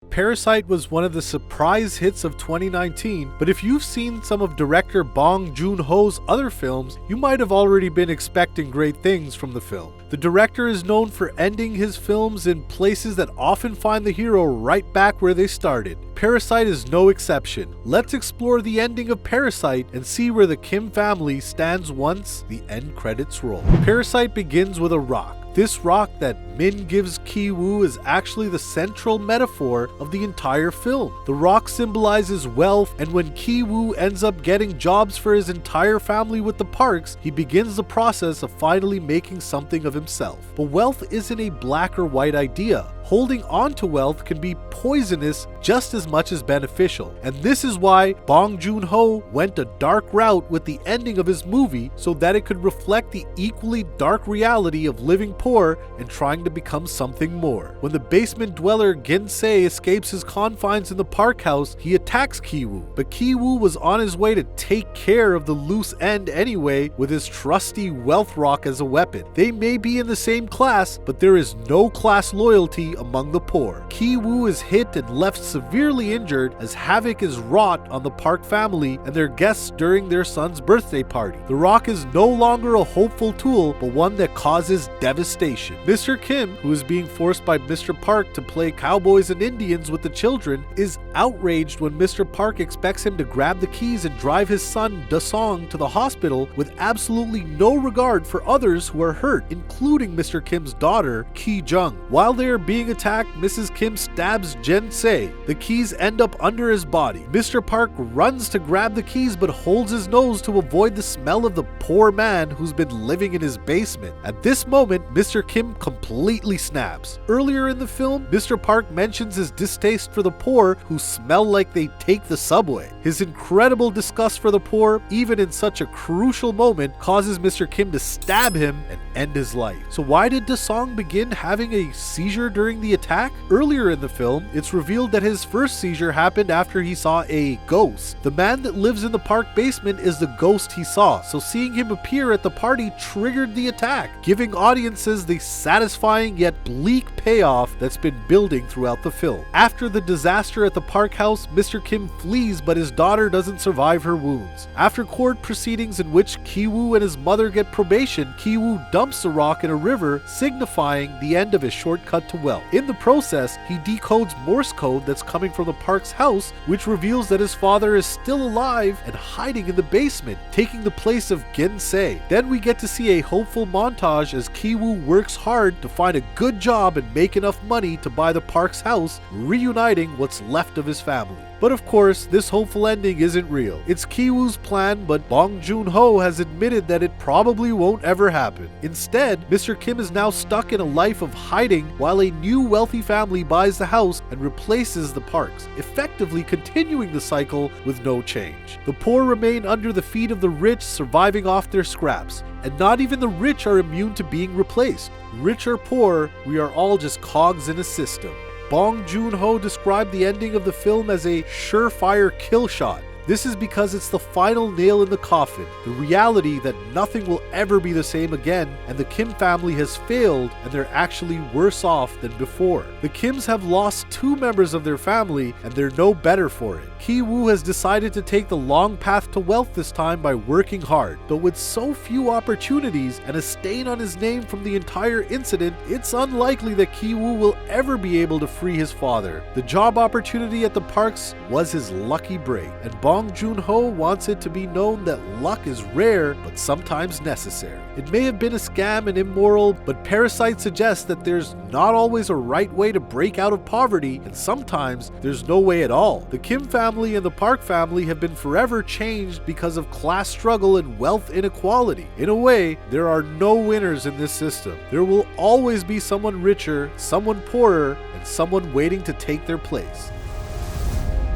Parasite was one of the surprise hits of 2019, but if you've seen some of director Bong Joon-ho's other films, you might have already been expecting great things from the film. The director is known for ending his films in places that often find the hero right back where they started. Parasite is no exception. Let's explore the ending of Parasite and see where the Kim family stands once the end credits roll. Parasite begins with a rock. This rock that Min gives Ki-woo is actually the central metaphor of the entire film. The rock symbolizes wealth, and when Ki-woo ends up getting jobs for his entire family with the Parks, he begins the process of finally making something of himself. But wealth isn't a black or white idea. Holding on to wealth can be poisonous just as much as beneficial. And this is why Bong Joon-ho went a dark route with the ending of his movie, so that it could reflect the equally dark reality of living poor and trying to become something more. When the basement dweller Gin-se escapes his confines in the Park house, he attacks Ki-woo. But Ki-woo was on his way to take care of the loose end anyway with his trusty wealth rock as a weapon. They may be in the same class, but there is no class loyalty among the poor. Ki-woo is hit and left severely injured as havoc is wrought on the Park family and their guests during their son's birthday party. The rock is no longer a hopeful tool, but one that causes devastation. Mr. Kim, who is being forced by Mr. Park to play cowboys and Indians with the children, is outraged when Mr. Park expects him to grab the keys and drive his son Da-song to the hospital with absolutely no regard for others who are hurt, including Mr. Kim's daughter, Ki-jung. While they are being attacked, Mrs. Kim stabs Gin-se. The keys end up under his body. Mr. Park runs to grab the keys but holds his nose to avoid the smell of the poor man who's been living in his basement. At this moment, Mr. Kim completely snaps. Earlier in the film, Mr. Park mentions his distaste for the poor who smell like they take the subway. His incredible disgust for the poor, even in such a crucial moment, causes Mr. Kim to stab him and end his life. So why did Da-song begin having a seizure during the attack? Earlier in the film, it's revealed that his first seizure happened after he saw a ghost. The man that lives in the Park basement is the ghost he saw, so seeing him appear at the party triggered the attack, giving audiences the satisfying yet bleak payoff that's been building throughout the film. After the disaster at the Park house, Mr. Kim flees, but his daughter doesn't survive her wounds. After court proceedings in which Ki-woo and his mother get probation, Ki-woo dumps the rock in a river, signifying the end of his shortcut to wealth. In the process, he decodes Morse code that's coming from the Park's house, which reveals that his father is still alive and hiding in the basement, taking the place of Gin-se. Then we get to see a hopeful montage as Ki-woo works hard to find a good job and make enough money to buy the Park's house, reuniting what's left of his family. But of course, this hopeful ending isn't real. It's Ki-woo's plan, but Bong Joon-ho has admitted that it probably won't ever happen. Instead, Mr. Kim is now stuck in a life of hiding while a new wealthy family buys the house and replaces the Parks, effectively continuing the cycle with no change. The poor remain under the feet of the rich, surviving off their scraps. And not even the rich are immune to being replaced. Rich or poor, we are all just cogs in a system. Bong Joon-ho described the ending of the film as a surefire kill shot. This is because it's the final nail in the coffin, the reality that nothing will ever be the same again, and the Kim family has failed and they're actually worse off than before. The Kims have lost 2 members of their family and they're no better for it. Ki-woo has decided to take the long path to wealth this time by working hard, but with so few opportunities and a stain on his name from the entire incident, it's unlikely that Ki-woo will ever be able to free his father. The job opportunity at the Parks was his lucky break, and Bong Joon-ho wants it to be known that luck is rare but sometimes necessary. It may have been a scam and immoral, but Parasite suggests that there's not always a right way to break out of poverty, and sometimes there's no way at all. The Kim family and the Park family have been forever changed because of class struggle and wealth inequality. In a way, there are no winners in this system. There will always be someone richer, someone poorer, and someone waiting to take their place.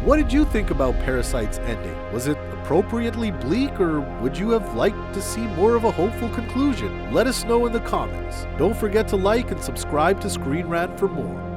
What did you think about Parasite's ending? Was it appropriately bleak, or would you have liked to see more of a hopeful conclusion? Let us know in the comments. Don't forget to like and subscribe to ScreenRant for more.